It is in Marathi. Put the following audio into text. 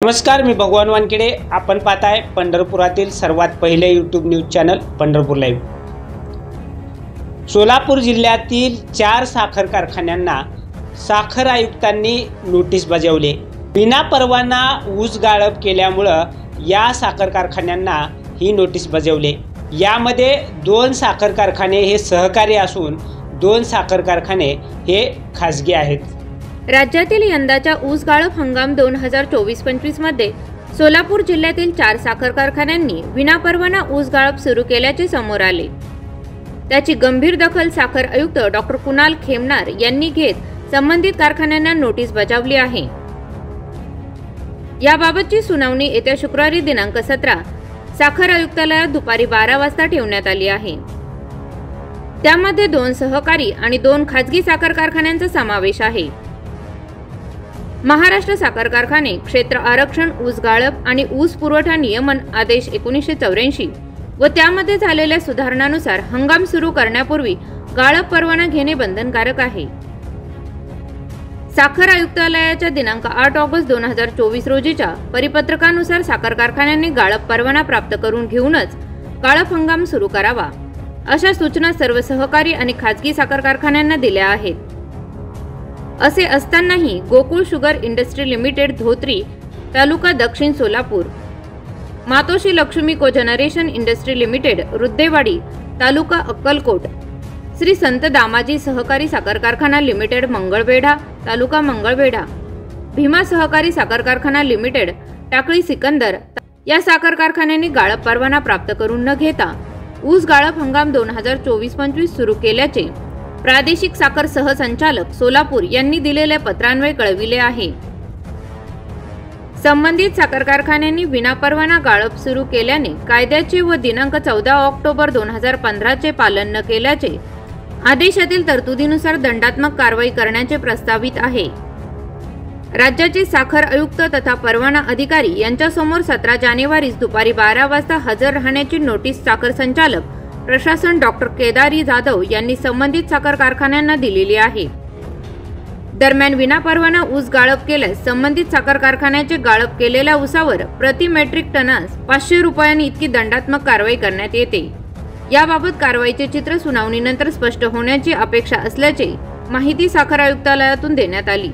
नमस्कार, मी भगवान वानखेडे। आपण पाहताय पंढरपुरातील सर्वात पहिले YouTube news channel Pandharpur live. Solapur जिल्ह्यातील 4 साखर कारखान्यांना साखर आयुक्तांनी नोटीस बजावली। विना परवाना ऊस गाळप केल्यामुळे या साखर कारखान्यांना ही नोटीस बजावली। यामध्ये 2 साखर कारखाने हे सहकारी असून 2 साखर कारखाने हे खासगी आहेत। राज्यातील यंदाच्या ऊस गाळप हंगाम 2024-25 मध्ये सोलापूर जिल्ह्यातील 4 साखर कारखान्यांनी विनापरवाना ऊस गाळप सुरू केल्याचे समोर आले। त्याची गंभीर दखल साखर आयुक्त डॉक्टर कुणाल खेमनार यांनी घेत संबंधित कारखान्यांना नोटीस बजावली आहे। याबाबतची सुनावणी येत्या शुक्रवारी दिनांक 17 साखर आयुक्तालयात दुपारी 12 वाजता ठेवण्यात आली आहे। त्यामध्ये 2 सहकारी आणि 2 खासगी साखर कारखान्यांचा समावेश आहे। महाराष्ट्र साखर कारखाने क्षेत्र आरक्षण ऊस गाळप आणि ऊस पुरवठा नियमन आदेश 1984 व त्यामध्ये झालेल्या सुधारणानुसार हंगाम सुरू करण्यापूर्वी गाळप परवाना घेणे बंधनकारक आहे। साखर आयुक्तालयाच्या दिनांक 8 ऑगस्ट 2024 रोजीच्या परिपत्रकानुसार साखर कारखान्यांनी गाळप परवाना प्राप्त करून घेऊनच गाळप हंगाम सुरू करावा अशा सूचना सर्व सहकारी आणि खासगी साखर कारखान्यांना दिल्या आहेत। असे असतानाही गोकुळ शुगर इंडस्ट्री लिमिटेड धोत्री तालुका दक्षिण सोलापूर, मातोश्री Lakshmi cogeneration industry limited Ruddewadi तालुका अक्कलकोट, श्री संत दामाजी सहकारी साखर कारखाना लिमिटेड मंगळवेढा तालुका मंगळवेढा, भीमा सहकारी साखर कारखाना लिमिटेड टाकळी सिकंदर या साखर कारखान्यांनी गाळप परवाना प्राप्त करून न घेता ऊस गाळप हंगाम 2024-25 सुरू केल्याचे प्रादेशिक साखर सहसंचालक सोलापूर यांनी दिलेल्या पत्रान्वये कळविले आहे। संबंधित साखर कारखान्यांनी विनापरवाना गाळप सुरू केल्याने कायद्याचे व दिनांक 14 ऑक्टोबर 2015 चे पालन न केल्याचे आदेशातील तरतुदीनुसार दंडात्मक कारवाई करण्याचे प्रस्तावित आहे। राज्याचे साखर आयुक्त तथा परवाना अधिकारी यांच्यासमोर 17 जानेवारी दुपारी 12 वाजता हजर राहण्याची नोटीस साखर संचालक प्रशासन डॉक्टर केदारी जाधव यांनी संबंधित साखर कारखान्यांना दिलेली आहे। दरम्यान विनापरवाना ऊस गाळप केल्यास संबंधित साखर कारखान्याचे गाळप केलेल्या ऊसावर प्रति मेट्रिक टनास 500 रुपयांनी इतकी दंडात्मक कारवाई करण्यात येते। याबाबत कारवाईचे चित्र सुनावणीनंतर स्पष्ट होण्याची अपेक्षा असल्याचे माहिती साखर आयुक्तालयातून देण्यात आली।